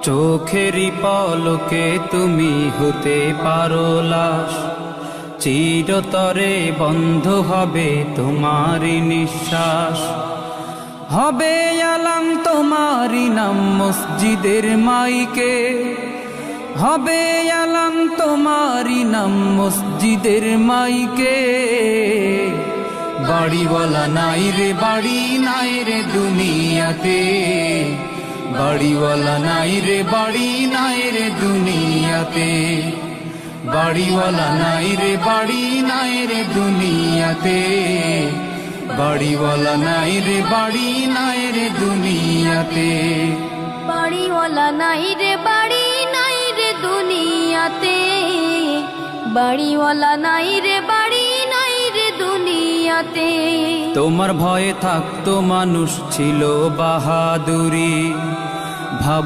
চোখেরই পলকে তুমি হতে পারো লাশ, চিরতরে বন্ধ হবে তোমারই নিঃশ্বাস। হবে আলাম তোমারই নাম মসজিদের মাইকে, হবে আলাম তোমারই নাম মসজিদের মাইকে। বাড়িওয়ালা নাই রে বাড়ি নাই রে দুনিয়াতে, বাড়িওয়ালা নাই রে বাড়ি নাই রে দুনিয়াতে, বাড়িওয়ালা নাই রে বাড়ি নাই রে দুনিয়াতে, বাড়িওয়ালা নাই রে বাড়ি নাই রে দুনিয়াতে। বাড়িওয়ালা নাই রে বাড়ি নাই রে দুনিয়াতে, বাড়িওয়ালা নাই রে বাড়ি নাই রে দুনিয়াতে। তোমার ভয়ে থাকতো মানুষ ছিল বাহাদুরি,